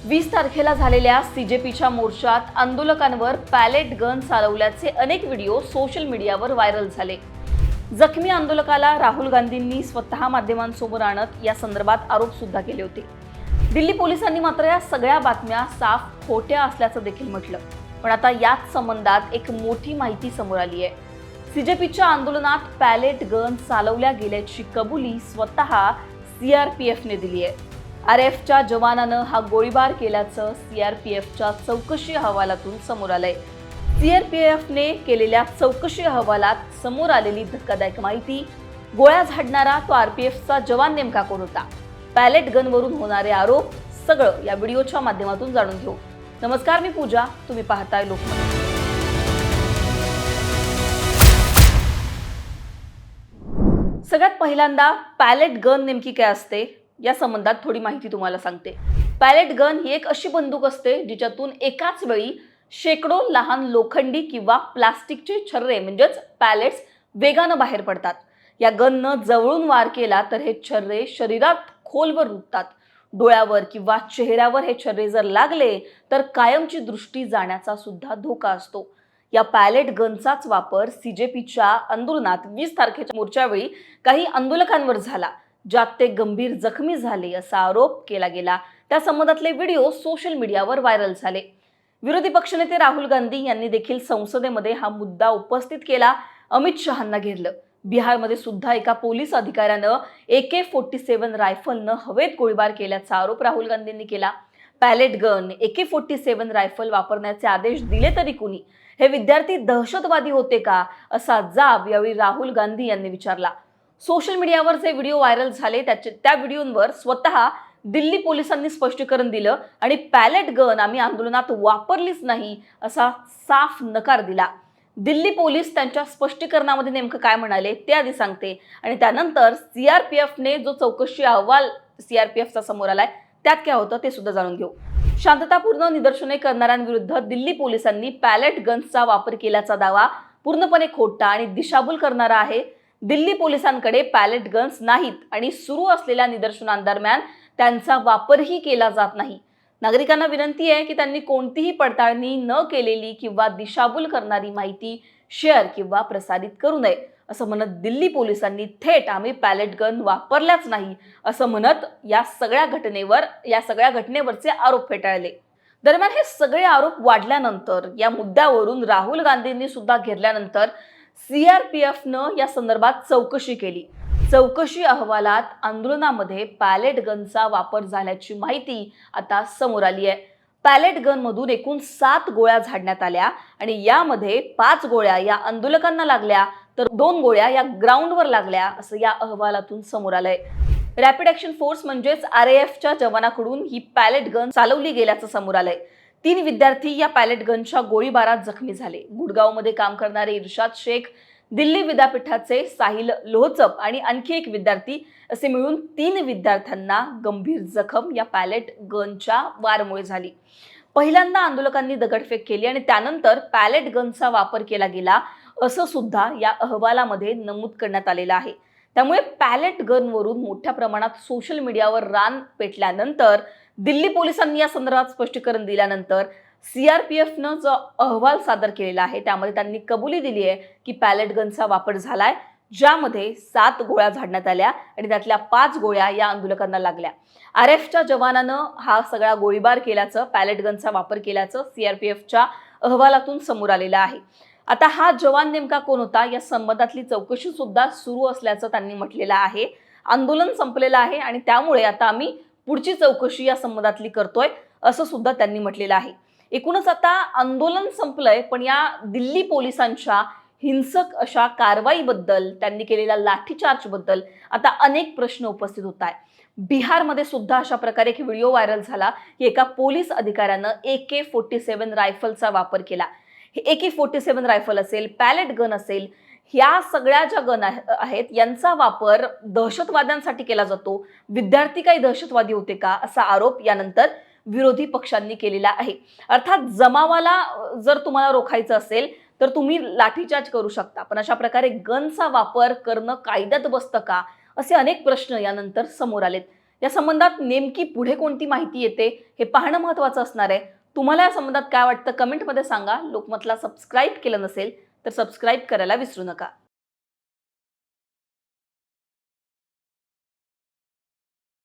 20 तारखेला झालेल्या सीजेपीच्या मोर्चात आंदोलकांवर पॅलेट गन चालवल्याचे अनेक व्हिडिओ सोशल मीडियावर व्हायरल झाले। जखमी आंदोलकाला राहुल गांधींनी स्वतः माध्यमांसमोर आणत या संदर्भात आरोप सुद्धा केले होते। दिल्ली पोलिसांनी मात्र या सगळ्या बातम्या साफ खोट्या असल्याचं देखील म्हटलं। पण आता याच संबंधात एक मोठी माहिती समोर आली आहे। सीजेपीच्या आंदोलनात पॅलेट गन चालवल्या गेल्याची कबुली स्वतः सीआरपीएफने दिली आहे। आरएफच्या जवानानं हा गोळीबार केल्याचं सीआरपीएफच्या चौकशी अहवालातून समोर आलंय। सीआरपीएफने केलेल्या चौकशी अहवालात समोर आलेली धक्कादायक माहिती, गोळ्या झाडणारा तो आरपीएफचा जवान नेमका कोण होता, पॅलेट गनवरून होणारे आरोप, सगळं या व्हिडिओच्या माध्यमातून जाणून घेऊ। नमस्कार, मी पूजा, तुम्ही पाहताय लोकमत। सगळ्यात पहिल्यांदा पॅलेट गन नेमकी काय असते या संबंधात थोडी माहिती तुम्हाला सांगते। पॅलेट गन ही एक अशी बंदूक असते जिच्यातून एकाच वेळी शेकडो लहान लोखंडी किंवा प्लास्टिकचे छर्रे म्हणजेच पॅलेट्स वेगानं बाहेर पडतात। या गननं जवळून वार केला तर हे छर्रे शरीरात खोलवर रुततात। डोळ्यावर किंवा चेहऱ्यावर हे छर्रे जर लागले तर कायमची दृष्टी जाण्याचा सुद्धा धोका असतो। या पॅलेट गनचाच वापर सीजेपीच्या आंदोलनात 20 तारखेच्या मोर्चावेळी काही आंदोलकांवर झाला, ज्यात ते गंभीर जखमी झाले असा आरोप केला गेला। त्या संबंधातले व्हिडिओ सोशल मीडियावर व्हायरल झाले। विरोधी पक्षनेते राहुल गांधी यांनी देखील संसदेमध्ये हा मुद्दा उपस्थित केला। अमित शहांना घेरलं। बिहारमध्ये सुद्धा एका पोलीस अधिकाऱ्यानं AK-47 रायफलनं हवेत गोळीबार केल्याचा आरोप राहुल गांधींनी केला। पॅलेट गन, AK-47 रायफल वापरण्याचे आदेश दिले तरी कुणी? हे विद्यार्थी दहशतवादी होते का, असा जाब यावेळी राहुल गांधी यांनी विचारला। सोशल मीडियावर जे व्हिडिओ व्हायरल झाले त्या व्हिडिओंवर स्वतः दिल्ली पोलिसांनी स्पष्टीकरण दिलं आणि पॅलेट गन आम्ही आंदोलनात वापरलीच नाही असा साफ नकार दिला। दिल्ली पोलीस त्यांच्या स्पष्टीकरणामध्ये नेमकं काय म्हणाले ते आधी सांगते आणि त्यानंतर सीआरपीएफने जो चौकशी अहवाल सीआरपीएफचा समोर आलाय त्यात काय होतं ते सुद्धा जाणून घेऊ। शांततापूर्ण निदर्शने करणाऱ्यांविरुद्ध दिल्ली पोलिसांनी पॅलेट गन्सचा वापर केल्याचा दावा पूर्णपणे खोटा आणि दिशाभूल करणारा आहे। दिल्ली पोलिसांकडे पॅलेट गन्स नाहीत आणि सुरू असलेल्या निदर्शनांदरम्यान त्यांचा वापरही केला जात नाही। नागरिकांना विनंती आहे की त्यांनी कोणतीही पडताळणी न केलेली किंवा दिशाभूल करणारी माहिती शेअर किंवा प्रसारित करू नये असं म्हणत दिल्ली पोलिसांनी थेट आम्ही पॅलेट गन वापरल्याच नाही असं म्हणत या सगळ्या घटनेवरचे आरोप फेटाळले। दरम्यान हे सगळे आरोप वाढल्यानंतर या मुद्द्यावरून राहुल गांधींनी सुद्धा घेरल्यानंतर सीआरपीएफनं या संदर्भात चौकशी केली। चौकशी अहवालात आंदोलनामध्ये पॅलेट गनचा वापर झाल्याची माहिती आता समोर आली आहे। पॅलेट गन मधून एकूण 7 गोळ्या झाडण्यात आल्या आणि यामध्ये 5 गोळ्या या आंदोलकांना लागल्या तर 2 गोळ्या या ग्राउंडवर लागल्या असं या अहवालातून समोर आलंय। रॅपिड ॲक्शन फोर्स म्हणजेच आरएएफच्या जवानाकडून ही पॅलेट गन चालवली गेल्याचं समोर आलंय। 3 विद्यार्थी या पॅलेट गनच्या गोळीबारात जखमी झाले। गुडगावमध्ये काम करणारे इर्शाद शेख, दिल्ली विद्यापीठाचे साहिल लोहचप आणि आणखी एक विद्यार्थी असे मिळून 3 विद्यार्थ्यांना गंभीर जखम या पॅलेट गनच्या वारमुळे झाली। पहिल्यांदा आंदोलकांनी दगडफेक केली आणि त्यानंतर पॅलेट गनचा वापर केला गेला असं सुद्धा या अहवालामध्ये नमूद करण्यात आलेलं आहे। त्यामुळे पॅलेट गनवरून मोठ्या प्रमाणात सोशल मीडियावर रान पेटल्यानंतर दिल्ली पोलिसांनी या संदर्भात स्पष्टीकरण दिल्यानंतर सीआरपीएफनं जो अहवाल सादर केलेला आहे त्यामध्ये त्यांनी कबुली दिली आहे की पॅलेट गनचा वापर झालाय, ज्यामध्ये 7 गोळ्या झाडण्यात आल्या आणि त्यातल्या 5 गोळ्या या आंदोलकांना लागल्या। आरएफच्या जवानानं हा सगळा गोळीबार केल्याचं, पॅलेट गनचा वापर केल्याचं सीआरपीएफच्या अहवालातून समोर आलेलं आहे। आता हा जवान नेमका कोण होता या संबंधातली चौकशी सुद्धा सुरू असल्याचं त्यांनी म्हटलेलं आहे। आंदोलन संपलेलं आहे आणि त्यामुळे आता आम्ही पुढची चौकशी या संबंधातली करतोय असं सुद्धा त्यांनी म्हटलेलं आहे। एकूणच आता आंदोलन संपलंय, पण या दिल्ली पोलिसांच्या हिंसक अशा कारवाईबद्दल, त्यांनी केलेल्या लाठीचार्जबद्दल आता अनेक प्रश्न उपस्थित होत आहेत। बिहारमध्ये सुद्धा अशा प्रकारे एक व्हिडिओ व्हायरल झाला की एका पोलीस अधिकाऱ्यानं AK-47 रायफलचा वापर केला। हे AK-47 रायफल असेल, पॅलेट गन असेल, ह्या सगळ्या ज्या गन आहेत यांचा वापर दहशतवाद्यांसाठी केला जातो। विद्यार्थी काही दहशतवादी होते का असा आरोप यानंतर विरोधी पक्षांनी केलेला आहे। अर्थात जमावाला जर तुम्हाला रोखायचं असेल तर तुम्ही लाठीचार्ज करू शकता, पण अशा प्रकारे गनचा वापर करणं कायद्यात बसतं का असे अनेक प्रश्न यानंतर समोर आलेत। या संबंधात नेमकी पुढे कोणती माहिती येते हे पाहणं महत्त्वाचं असणार आहे. तुम्हाला या संबंधात काय वाटतं कमेंटमध्ये सांगा. लोकमतला सबस्क्राईब केलं नसेल तर सबस्क्राईब करायला विसरू नका.